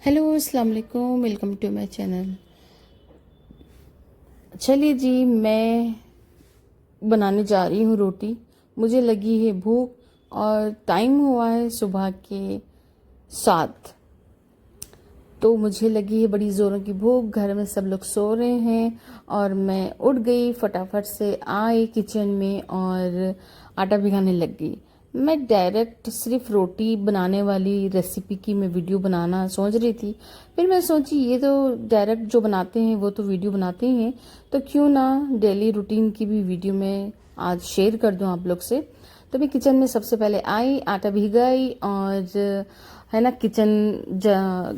Hello अस्सलाम वालेकुम, welcome to my channel. चलिए जी, मैं बनाने जा रही हूँ रोटी। मुझे लगी है भूख और टाइम हुआ है सुबह के 7। तो मुझे लगी है बड़ी ज़ोरों की भूख। घर में सब लोग सो रहे हैं और मैं उठ गई, फटाफट से आई किचन में और आटा भिगाने लग गई। मैं डायरेक्ट सिर्फ रोटी बनाने वाली रेसिपी की मैं वीडियो बनाना सोच रही थी। फिर मैं सोची ये तो डायरेक्ट जो बनाते हैं वो तो वीडियो बनाते ही हैं, तो क्यों ना डेली रूटीन की भी वीडियो मैं आज शेयर कर दूं आप लोग से। तो मैं किचन में सबसे पहले आई, आटा भिगाई और है ना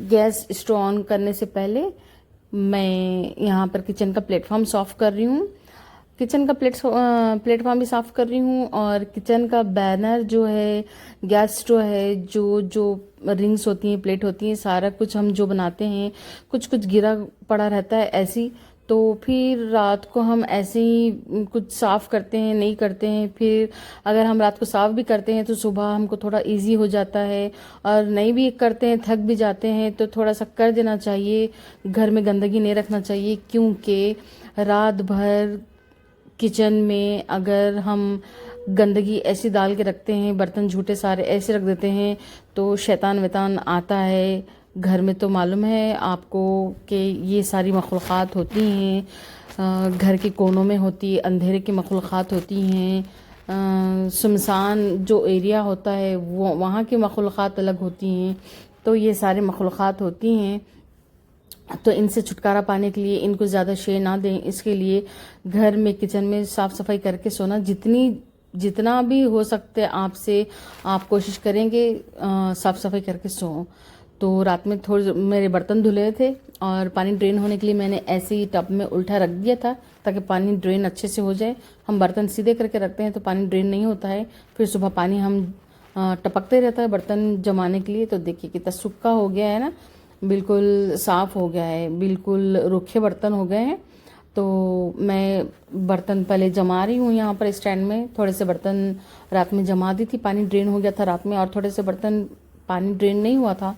गैस स्टोव ऑन करने से पहले मैं यहाँ पर किचन का प्लेटफॉर्म साफ कर रही हूँ। किचन का प्लेटफॉर्म भी साफ कर रही हूँ और किचन का बैनर जो है, गैस स्टोव है, जो जो रिंग्स होती हैं, प्लेट होती हैं, सारा कुछ हम जो बनाते हैं कुछ कुछ गिरा पड़ा रहता है ऐसी। तो फिर रात को हम ऐसे ही कुछ साफ करते हैं, नहीं करते हैं। फिर अगर हम रात को साफ भी करते हैं तो सुबह हमको थोड़ा इजी हो जाता है, और नहीं भी करते हैं, थक भी जाते हैं, तो थोड़ा सा कर देना चाहिए। घर में गंदगी नहीं रखना चाहिए, क्योंकि रात भर किचन में अगर हम गंदगी ऐसी डाल के रखते हैं, बर्तन झूठे सारे ऐसे रख देते हैं, तो शैतान वैतान आता है घर में। तो मालूम है आपको कि ये सारी मखलूक़ात होती हैं, घर के कोनों में होती है, अंधेरे की मखलूक़ात होती हैं। सुनसान जो एरिया होता है वो वहाँ की मखलूक़ात अलग होती हैं। तो ये सारी मखलूक़ात होती हैं, तो इनसे छुटकारा पाने के लिए इनको ज़्यादा शेयर ना दें, इसके लिए घर में किचन में साफ़ सफाई करके सोना। जितना भी हो सकते आपसे आप कोशिश करेंगे साफ़ सफाई करके सोओ। तो रात में थोड़े मेरे बर्तन धुले थे और पानी ड्रेन होने के लिए मैंने ऐसे ही टब में उल्टा रख दिया था, ताकि पानी ड्रेन अच्छे से हो जाए। हम बर्तन सीधे करके रखते हैं तो पानी ड्रेन नहीं होता है, फिर सुबह पानी हम टपकते रहता है बर्तन जमाने के लिए। तो देखिए कितना सूखा हो गया है ना, बिल्कुल साफ़ हो गया है, बिल्कुल रूखे बर्तन हो गए हैं। तो मैं बर्तन पहले जमा रही हूँ यहाँ पर स्टैंड में। थोड़े से बर्तन रात में जमा दी थी, पानी ड्रेन हो गया था रात में, और थोड़े से बर्तन पानी ड्रेन नहीं हुआ था,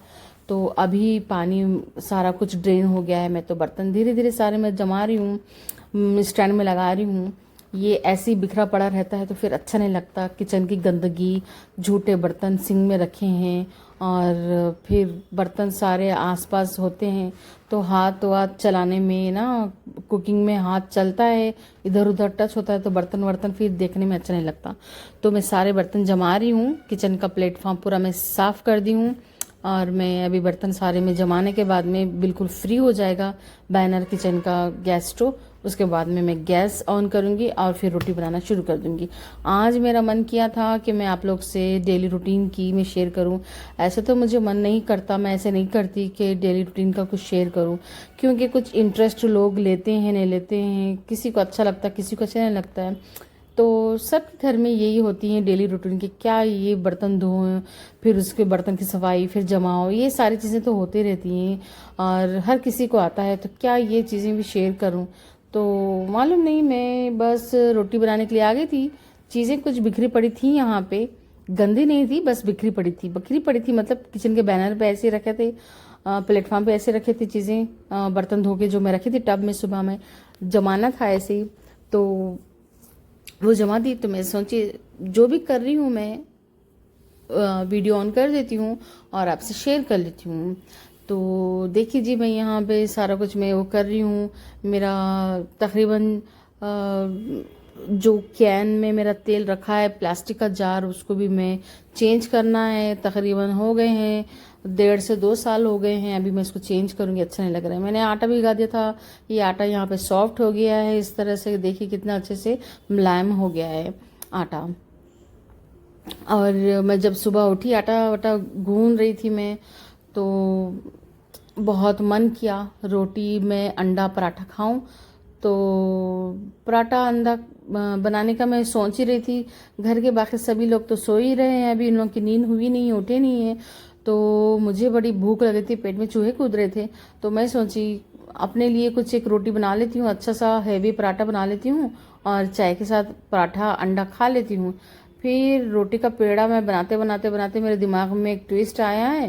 तो अभी पानी सारा कुछ ड्रेन हो गया है। मैं तो बर्तन धीरे धीरे सारे मैं जमा रही हूँ, स्टैंड में लगा रही हूँ। ये ऐसे ही बिखरा पड़ा रहता है तो फिर अच्छा नहीं लगता। किचन की गंदगी, झूठे बर्तन सिंक में रखे हैं और फिर बर्तन सारे आसपास होते हैं, तो हाथ वाथ चलाने में ना, कुकिंग में हाथ चलता है, इधर उधर टच होता है, तो बर्तन वर्तन फिर देखने में अच्छा नहीं लगता। तो मैं सारे बर्तन जमा रही हूँ, किचन का प्लेटफॉर्म पूरा मैं साफ़ कर दी हूँ। और मैं अभी बर्तन सारे में जमाने के बाद में बिल्कुल फ्री हो जाएगा बैनर किचन का गैस स्टोव। उसके बाद में मैं गैस ऑन करूँगी और फिर रोटी बनाना शुरू कर दूँगी। आज मेरा मन किया था कि मैं आप लोग से डेली रूटीन की मैं शेयर करूँ। ऐसे तो मुझे मन नहीं करता, मैं ऐसे नहीं करती कि डेली रूटीन का कुछ शेयर करूँ, क्योंकि कुछ इंटरेस्ट लोग लेते हैं नहीं लेते हैं, किसी को अच्छा लगता है, किसी को अच्छा नहीं लगता है। तो सब घर में यही होती है डेली रूटीन की, क्या ये बर्तन धोएं, फिर उसके बर्तन की सफाई, फिर जमाओ, ये सारी चीज़ें तो होती रहती हैं और हर किसी को आता है। तो क्या ये चीज़ें भी शेयर करूं? तो मालूम नहीं, मैं बस रोटी बनाने के लिए आ गई थी। चीज़ें कुछ बिखरी पड़ी थी यहाँ पे, गंदी नहीं थी, बस बिखरी पड़ी थी मतलब किचन के बैनर पे ऐसे रखे थे, प्लेटफॉर्म पे ऐसे रखे थे चीज़ें, बर्तन धो के जो मैं रखी थी टब में, सुबह में जमाना था ऐसे ही, तो वो जमा दी। तो मैं सोची जो भी कर रही हूँ मैं वीडियो ऑन कर देती हूँ और आपसे शेयर कर लेती हूँ। तो देखिए जी, मैं यहाँ पे सारा कुछ मैं वो कर रही हूँ। मेरा तकरीबन जो कैन में मेरा तेल रखा है, प्लास्टिक का जार, उसको भी मैं चेंज करना है। तकरीबन हो गए हैं 1.5 से 2 साल हो गए हैं, अभी मैं इसको चेंज करूँगी, अच्छा नहीं लग रहा है। मैंने आटा भिगा दिया था, ये आटा यहाँ पे सॉफ्ट हो गया है इस तरह से, देखिए कितना अच्छे से मुलायम हो गया है आटा। और मैं जब सुबह उठी, आटा वाटा गूंद रही थी मैं, तो बहुत मन किया रोटी में अंडा पराठा खाऊं। तो पराठा अंडा बनाने का मैं सोच ही रही थी। घर के बाकी सभी लोग तो सो ही रहे हैं, अभी उन लोगों की नींद हुई नहीं, उठे नहीं है। तो मुझे बड़ी भूख लग रही थी, पेट में चूहे कूद रहे थे। तो मैं सोची अपने लिए कुछ एक रोटी बना लेती हूँ, अच्छा सा हैवी पराठा बना लेती हूँ और चाय के साथ पराठा अंडा खा लेती हूँ। फिर रोटी का पेड़ा मैं बनाते बनाते बनाते मेरे दिमाग में एक ट्विस्ट आया है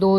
2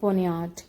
7:45.